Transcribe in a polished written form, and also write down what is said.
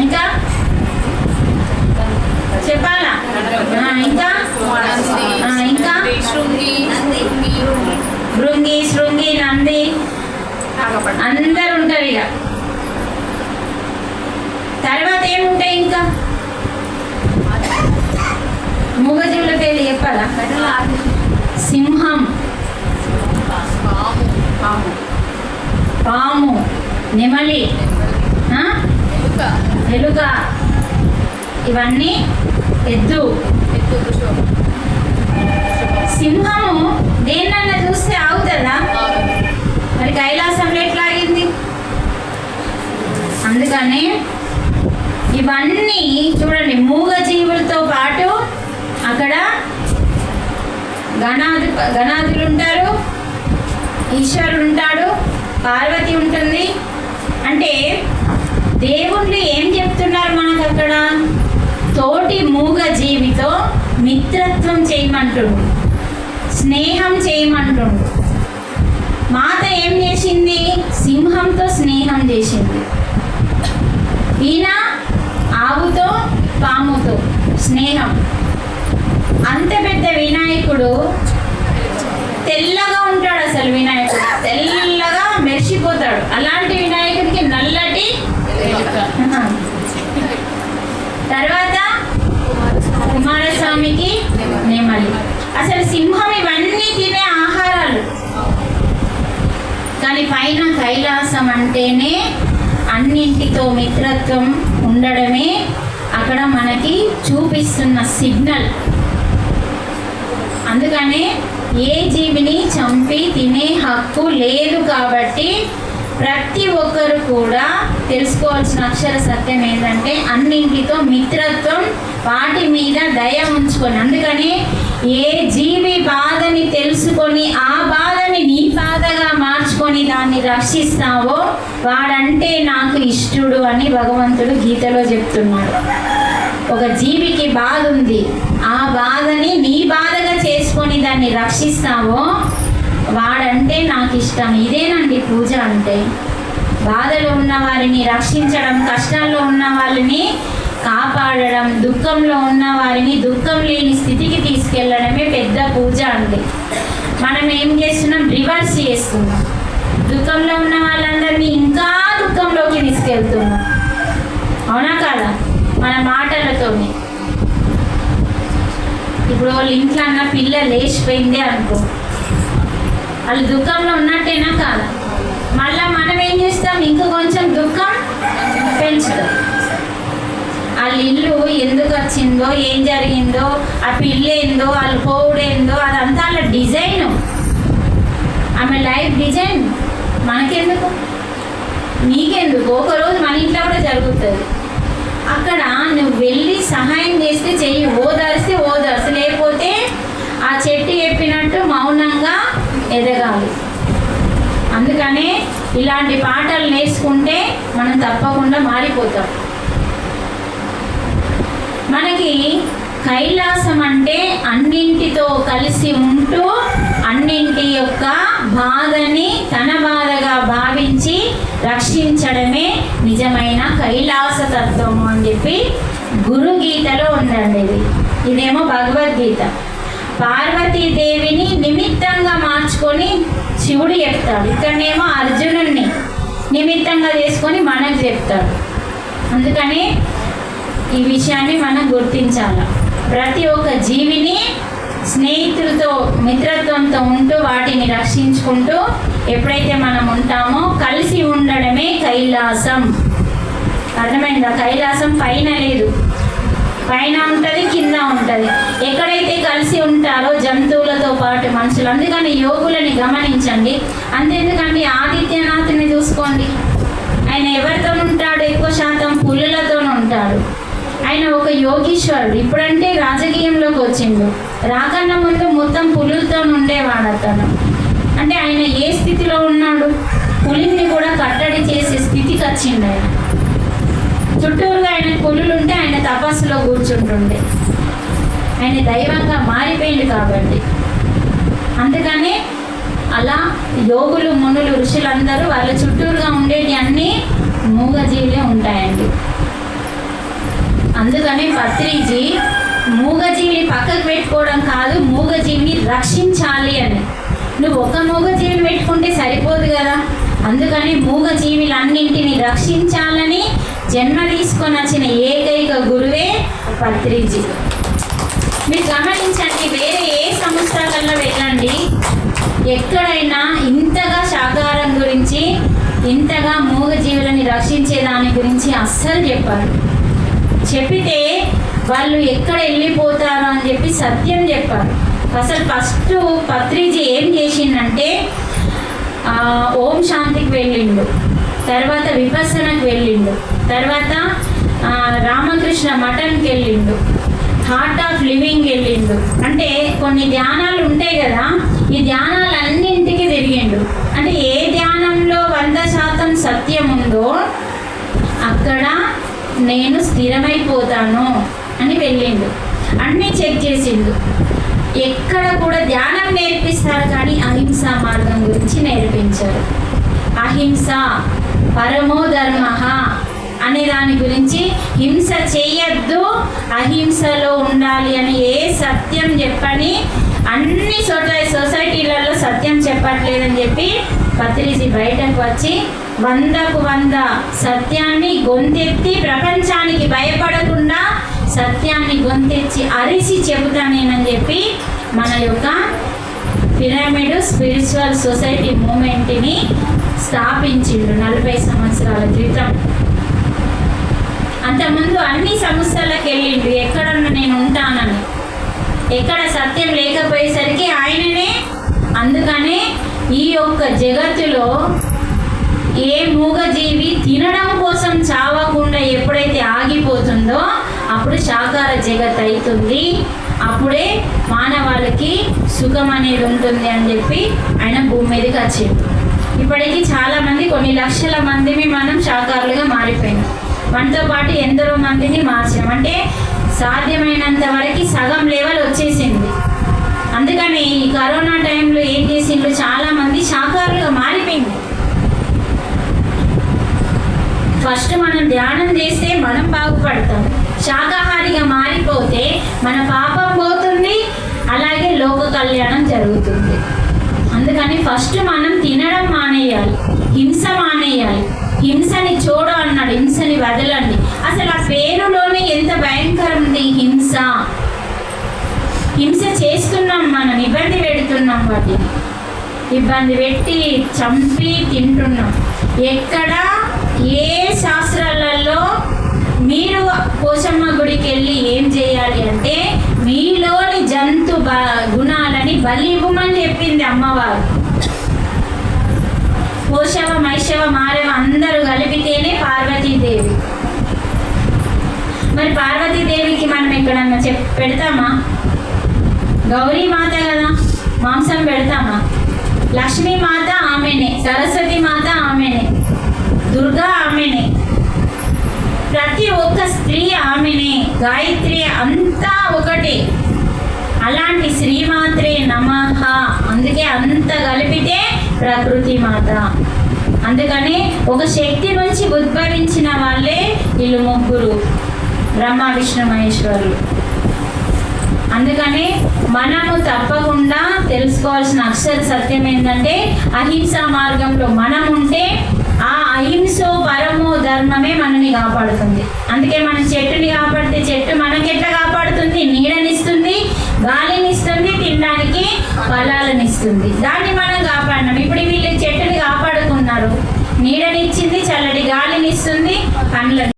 ఇంకా చెప్పాలా? ఇంకా ఇంకా భృంగి, శృంగి, నంది అందరు ఉంటారు. ఇక తర్వాత ఏముంటాయి? ఇంకా మూగజీవుల పేర్లు చెప్పాలా? సింహం, పాము, నెమలి, ఎలుక, ఇవన్నీ ఎద్దు. సింహము దేన్నన్నా చూస్తే ఆగుతుందా? మరి కైలాసంలో ఎట్లా ఆగింది? అందుకని ఇవన్నీ చూడండి, మూగజీవులతో పాటు అక్కడ గణాదులు ఉంటారు, ఈశ్వరుడు ఉంటాడు, పార్వతి ఉంటుంది. అంటే దేవుళ్ళు ఏం చెప్తున్నారు మనకు అక్కడ? తోటి మూగ జీవితో మిత్రత్వం చేయమంటుండు, స్నేహం చేయమంటుండు. మాత ఏం చేసింది? సింహంతో స్నేహం చేసింది. ఈయన ఆవుతో, పాముతో స్నేహం. అంత పెద్ద వినాయకుడు తెల్లగా ఉంటాడు. అసలు వినాయకుడు తెల్లగా మెరిసిపోతాడు. అలాంటి వినాయకుడికి నల్లటి తర్వాత కుమారస్వామికి నెమలి. అసలు సింహం ఇవన్నీ తినే ఆహారాలు. కానీ పైన కైలాసం అంటేనే అన్నింటితో మిత్రత్వం ఉండడమే అక్కడ మనకి చూపిస్తున్న సిగ్నల్. అందుకనే ఏ జీవిని చంపి తినే హక్కు లేదు. కాబట్టి ప్రతి ఒక్కరు కూడా తెలుసుకోవాల్సిన అక్షర సత్యం ఏంటంటే అన్నింటితో మిత్రత్వం, వాటి మీద దయ ఉంచుకొని. అందుకని ఏ జీవి బాధని తెలుసుకొని ఆ బాధని నీ బాధగా మార్చుకొని దాన్ని రక్షిస్తావో వాడంటే నాకు ఇష్టడు అని భగవంతుడు గీతలో చెప్తున్నాడు. ఒక జీవికి బాధ ఉంది, ఆ బాధని నీ బాధగా చేసుకొని దాన్ని రక్షిస్తావో వాడంటే నాకు ఇష్టం. ఇదేనండి పూజ అంటే. బాధలో ఉన్న వారిని రక్షించడం, కష్టాల్లో ఉన్న వాళ్ళని కాపాడడం, దుఃఖంలో ఉన్న వారిని దుఃఖం లేని స్థితికి తీసుకెళ్ళడమే పెద్ద పూజ అండి. మనం ఏం చేస్తున్నాం? రివర్స్ చేస్తున్నాం. దుఃఖంలో ఉన్న వాళ్ళందరినీ ఇంకా దుఃఖంలోకి తీసుకెళ్తున్నాం. అవునా కాదా? మన మాటలతోనే. ఇప్పుడు వాళ్ళ ఇంట్లో అన్న పిల్ల లేచిపోయిందే అనుకో, వాళ్ళు దుఃఖంలో ఉన్నట్టేనా కాదా? మళ్ళా మనం ఏం చేస్తాం? ఇంకా కొంచెం దుఃఖం పెంచుతాం. వాళ్ళ ఇల్లు ఎందుకు వచ్చిందో, ఏం జరిగిందో, ఆ పిల్ల ఏందో, వాళ్ళు పోవుడేందో, అదంతా వాళ్ళ డిజైన్, ఆమె లైఫ్ డిజైన్. మనకెందుకు? నీకెందుకు? ఒకరోజు మన ఇంట్లో కూడా జరుగుతుంది. అక్కడ నువ్వు వెళ్ళి సహాయం చేస్తే చెయ్యి, ఓదార్స్తే ఓదార్సు, లేకపోతే ఆ చెట్టు చెప్పినట్టు మౌనంగా ఎదగాలి. అందుకనే ఇలాంటి పాటలు నేర్చుకుంటే మనం తప్పకుండా మారిపోతాం. మనకి కైలాసం అంటే అన్నింటితో కలిసి ఉంటూ అన్నింటి యొక్క బాధని తన బాధగా భావించి రక్షించడమే నిజమైన కైలాస తత్వం అని చెప్పి గురుగీతలో ఉందండి. ఇదేమో భగవద్గీత. పార్వతీదేవిని నిమిత్తంగా మార్చుకొని శివుడు చెప్తాడు, ఇక్కడనేమో అర్జునుడిని నిమిత్తంగా చేసుకొని మనకు చెప్తాడు. అందుకని ఈ విషయాన్ని మనం గుర్తించాలి. ప్రతి ఒక్క జీవిని స్నేహితులతో మిత్రత్వంతో ఉంటూ వాటిని రక్షించుకుంటూ ఎప్పుడైతే మనం ఉంటామో కలిసి ఉండడమే కైలాసం. అర్థమైందా? కైలాసం పైన లేదు, పైన ఉంటుంది, కింద ఉంటుంది. ఎక్కడైతే కలిసి ఉంటారో జంతువులతో పాటు మనుషులు. అందుకని యోగులని గమనించండి. అంతెందుకండి, ఆదిత్యనాథ్ని చూసుకోండి, ఆయన ఎవరితో ఉంటాడు? ఎక్కువ శాతం పులులతో ఉంటాడు. ఆయన ఒక యోగీశ్వరుడు. ఇప్పుడంటే రాజకీయంలోకి వచ్చిండు, రాకన్నా ముందు మొత్తం పులులతో ఉండేవాడు అతను. అంటే ఆయన ఏ స్థితిలో ఉన్నాడు? పులిని కూడా కట్టడి చేసే స్థితికి వచ్చిండు ఆయన. చుట్టూరుగా ఆయన పులులు ఉంటే ఆయన తపస్సులో కూర్చుంటుండే. ఆయన దైవంగా మారిపోయింది కాబట్టి. అందుకని అలా యోగులు, మునులు, ఋషులందరూ వాళ్ళ చుట్టూరుగా ఉండేటి అన్నీ మూగజీవులే ఉంటాయండి. అందుకనే పత్రిజీ మూగజీవిని పక్కకు పెట్టుకోవడం కాదు, మూగజీవిని రక్షించాలి అని. నువ్వు ఒక మూగజీవిని పెట్టుకుంటే సరిపోదు కదా, అందుకని మూగజీవులన్నింటినీ రక్షించాలని జన్మ తీసుకొని వచ్చిన ఏకైక గురువే పత్రిజీ. మీరు గమనించండి, వేరే ఏ సంస్థలలో వెళ్ళండి, ఎక్కడైనా ఇంతగా శాకాహారం గురించి, ఇంతగా మూగజీవులని రక్షించే దాని గురించి అస్సలు చెప్పారు. చెప్పితే వాళ్ళు ఎక్కడ వెళ్ళిపోతారు అని చెప్పి సత్యం చెప్పారు. అసలు ఫస్ట్ పత్రిజీ ఏం చేసిందంటే ఓం శాంతికి వెళ్ళిండు, తర్వాత విపස්සనకు వెళ్ళిండు, తర్వాత రామకృష్ణ మఠంకి వెళ్ళిండు, హార్ట్ ఆఫ్ లివింగ్ వెళ్ళిండు. అంటే కొన్ని ధ్యానాలు ఉంటాయి కదా, ఈ ధ్యానాలన్నింటికి తిరిగిండు. అంటే ఏ ధ్యానంలో 100% సత్యం ఉందో అక్కడ నేను స్థిరమైపోతాను అని వెళ్ళిండు. అన్నీ చెక్ చేసిండు. ఎక్కడ కూడా ధ్యానం నేర్పిస్తారు కానీ అహింసా మార్గం గురించి నేర్పించారు. అహింస పరమో ధర్మ అనే దాని గురించి, హింస చేయొద్దు, అహింసలో ఉండాలి అని ఏ సత్యం చెప్పని, అన్ని సొసైటీలలో సత్యం చెప్పట్లేదని చెప్పి పత్రిజీ బయటకు వచ్చి 100కు 100 సత్యాన్ని గొంతెత్తి, ప్రపంచానికి భయపడకుండా సత్యాన్ని గొంతెచ్చి అరిసి చెబుతానేనని చెప్పి మన యొక్క పిరమిడ్ స్పిరిచువల్ సొసైటీ మూమెంట్ని స్థాపించిండు 40 సంవత్సరాల క్రితం. అంతకుముందు అన్ని సంస్థలకు వెళ్ళిండు, ఎక్కడన్నా నేను ఉంటానని. ఎక్కడ సత్యం లేకపోయేసరికి ఆయననే. అందుకనే ఈ యొక్క జగత్తులో ఏ మూగజీవి తినడం కోసం చావకుండా ఎప్పుడైతే ఆగిపోతుందో అప్పుడు శాకాహార జగత్ అవుతుంది, అప్పుడే మానవాళికి సుఖం అనేది ఉంటుంది అని చెప్పి ఆయన భూమి మీదకి వచ్చింది. ఇప్పటికీ చాలామంది, కొన్ని లక్షల మందిని మనం శాకాహారులుగా మారిపోయినాం. మనతో పాటు ఎందరో మందిని మార్చాం. అంటే సాధ్యమైనంత వరకు సగం లెవెల్ వచ్చేసింది. అందుకని ఈ కరోనా టైంలో ఏం చేసిండ్రు, చాలామంది శాకాహారులుగా మారిపోయింది. ఫస్ట్ మనం ధ్యానం చేస్తే మనం బాగుపడతాం. శాకాహారిగా మారిపోతే మన పాపం పోతుంది, అలాగే లోక కళ్యాణం జరుగుతుంది. అందుకని ఫస్ట్ మనం తినడం మానేయాలి, హింస మానేయాలి. హింసని చూడు అన్నాడు, హింసని వదలండి. అసలు ఆ పేరులోనే ఎంత భయంకరం ఉంది హింస. హింస చేస్తున్నాం, మనం ఇబ్బంది పెడుతున్నాం, వాటిని ఇబ్బంది పెట్టి చంపి తింటున్నాం. ఎక్కడ ఏ శాస్త్రాలలో మీరు పోషమ్మ గుడికి వెళ్ళి ఏం చేయాలి అంటే మీలోని జంతు గుణాలని బలి ఇవ్వమని చెప్పింది అమ్మవారు. పోషవ మైషవ మారవ అందరూ కలిపితేనే పార్వతీదేవి. మరి పార్వతీదేవికి మనం ఎక్కడన్నా పెడతామా? గౌరీమాత కదా, మాంసం పెడతామా? లక్ష్మీమాత ఆమెనే, సరస్వతి మాత ఆమెనే, దుర్గా ఆమెనే, ప్రతి ఒక్క స్త్రీ ఆమెనే, గాయత్రి అంతా ఒకటి. అలాంటి శ్రీమాత్రే నమః. అందుకే అంత కలిపితే ప్రకృతి మాత. అందుకని ఒక శక్తి నుంచి ఉద్భవించిన వాళ్ళే వీళ్ళు ముగ్గురు, బ్రహ్మ విష్ణు మహేశ్వరులు. అందుకని మనము తప్పకుండా తెలుసుకోవాల్సిన అక్షర సత్యం ఏంటంటే అహింసా మార్గంలో మనం ఉంటే ఆ అహింసో పరమో ధర్మమే మనని కాపాడుతుంది. అందుకే మనం చెట్టుని కాపాడితే చెట్టు మనకెట్లా కాపాడుతుంది? నీడనిస్తుంది, గాలినిస్తుంది, తినడానికి ఫలాలనిస్తుంది. దాన్ని మనం కాపాడినాం. ఇప్పుడు వీళ్ళు చెట్టుని కాపాడుకున్నారు, నీడనిచ్చింది, చల్లటి గాలినిస్తుంది, పండ్ల